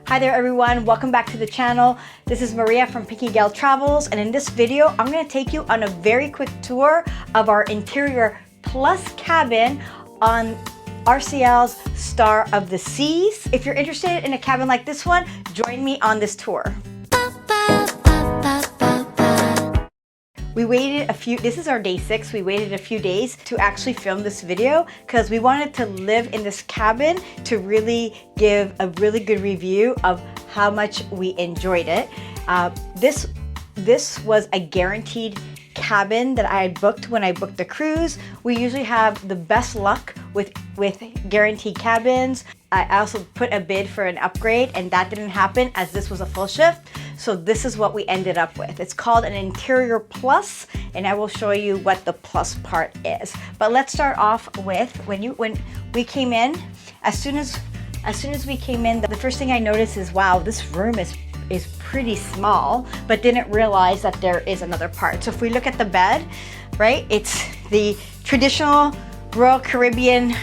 Hi there everyone, welcome back to the channel. This is Maria from Pinkygal Travels, and in this video I'm going to take you on a very quick tour of our interior plus cabin on RCL's Star of the Seas. If you're interested in a cabin like this one, join me on this tour. We waited this is our day 6. We waited a few days to actually film this video because we wanted to live in this cabin to really give a really good review of how much we enjoyed it. This was a guaranteed cabin that I booked when I booked the cruise. We usually have the best luck with guaranteed cabins. I also put a bid for an upgrade and that didn't happen as this was a full shift. So this is what we ended up with. It's called an interior plus, and I will show you what the plus part is. But let's start off with when we came in. As soon as we came in, the first thing I noticed is, wow, this room is pretty small, but didn't realize that there is another part. So if we look at the bed, right, it's the traditional Royal Caribbean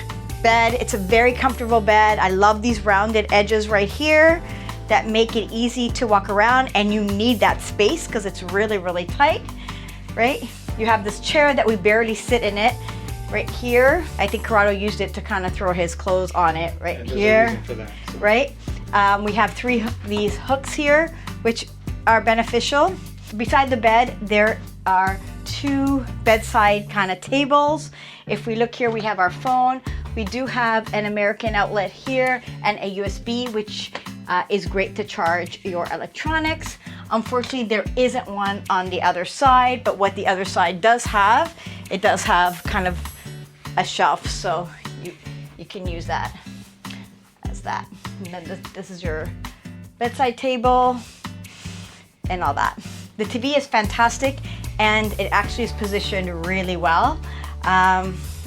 bed. It's a very comfortable bed. I love these rounded edges right here that make it easy to walk around, and you need that space because it's really, really tight, right? You have this chair that we barely sit in it right here. I think Corrado used it to kind of throw his clothes on it right here, for that, so. Right? We have these hooks here, which are beneficial. Beside the bed, there are 2 bedside kind of tables. If we look here, we have our phone. We do have an American outlet here and a USB, which is great to charge your electronics. Unfortunately, there isn't one on the other side, but what the other side does have, it does have kind of a shelf, so you can use that as that. And then this is your bedside table and all that. The TV is fantastic and it actually is positioned really well.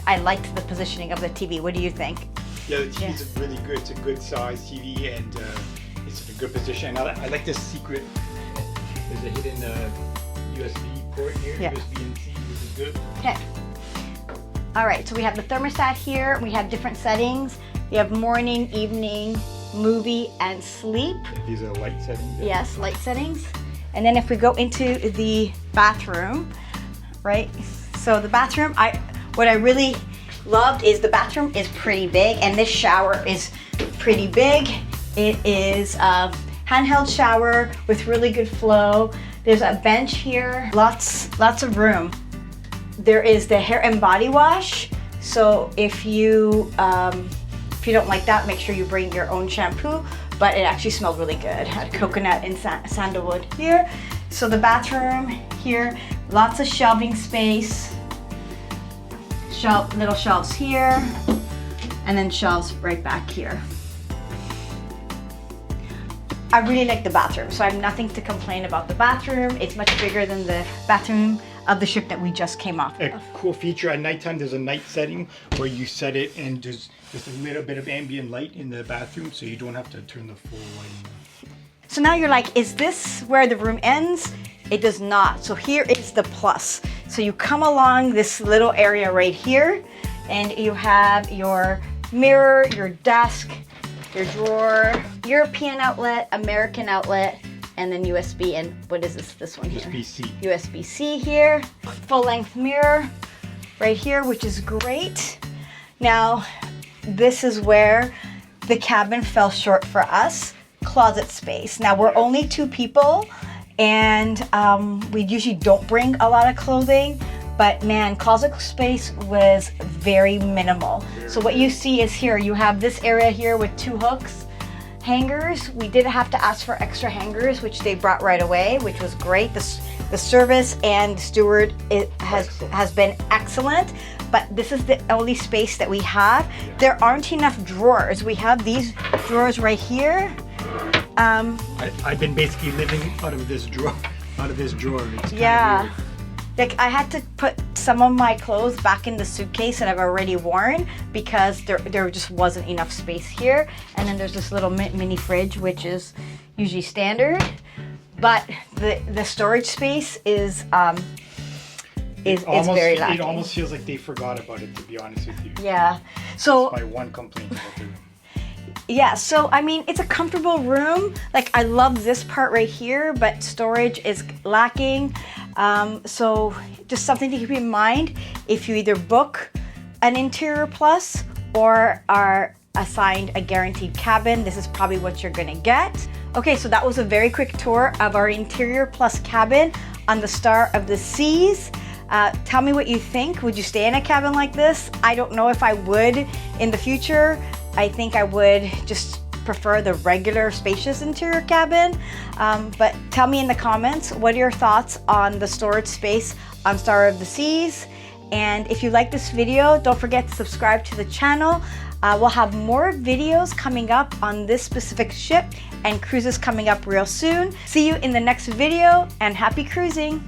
I liked the positioning of the TV. What do you think? Yeah, the TV is really good. It's a good size TV and it's in a good position. I like this secret. There's a hidden USB port here, USB and C, which is good. Okay. All right, so we have the thermostat here. We have different settings. We have morning, evening, movie, and sleep. These are light settings. Yes, light settings. And then if we go into the bathroom, right? So the bathroom, what I really loved is the bathroom is pretty big, and this shower is pretty big. It is a handheld shower with really good flow. There's a bench here, lots of room. There is the hair and body wash. So if you don't like that, make sure you bring your own shampoo, but it actually smelled really good. Had coconut and sandalwood here. So the bathroom here, lots of shelving space. Little shelves here, and then shelves right back here. I really like the bathroom, so I have nothing to complain about the bathroom. It's much bigger than the bathroom of the ship that we just came off of. A cool feature at nighttime, there's a night setting where you set it and there's just a little bit of ambient light in the bathroom, so you don't have to turn the full lighting on. So now you're like, is this where the room ends? It does not. So here is the plus. So you come along this little area right here, and you have your mirror, your desk, your drawer, European outlet, American outlet, and then USB. And what is this one here? USB-C. USB-C here. Full-length mirror right here, which is great. Now, this is where the cabin fell short for us. Closet space. Now, we're only 2 people. And we usually don't bring a lot of clothing, but man, closet space was very minimal. So what you see is here, you have this area here with 2 hooks, hangers. We did have to ask for extra hangers, which they brought right away, which was great. The service and steward has been excellent, but this is the only space that we have. There aren't enough drawers. We have these drawers right here. I've been basically living out of this drawer. It's yeah. Like I had to put some of my clothes back in the suitcase that I've already worn because there just wasn't enough space here. And then there's this little mini fridge, which is usually standard, but the storage space is very lacking. It almost feels like they forgot about it, to be honest with you. Yeah. So that's my one complaint about the room. Yeah, so I mean, it's a comfortable room. Like, I love this part right here, but storage is lacking. So just something to keep in mind if you either book an Interior Plus or are assigned a guaranteed cabin, this is probably what you're gonna get. Okay, so that was a very quick tour of our Interior Plus cabin on the Star of the Seas. Tell me what you think. Would you stay in a cabin like this? I don't know if I would in the future. I think I would just prefer the regular spacious interior cabin. But tell me in the comments, what are your thoughts on the storage space on Star of the Seas? And if you like this video, don't forget to subscribe to the channel. We'll have more videos coming up on this specific ship and cruises coming up real soon. See you in the next video, and happy cruising.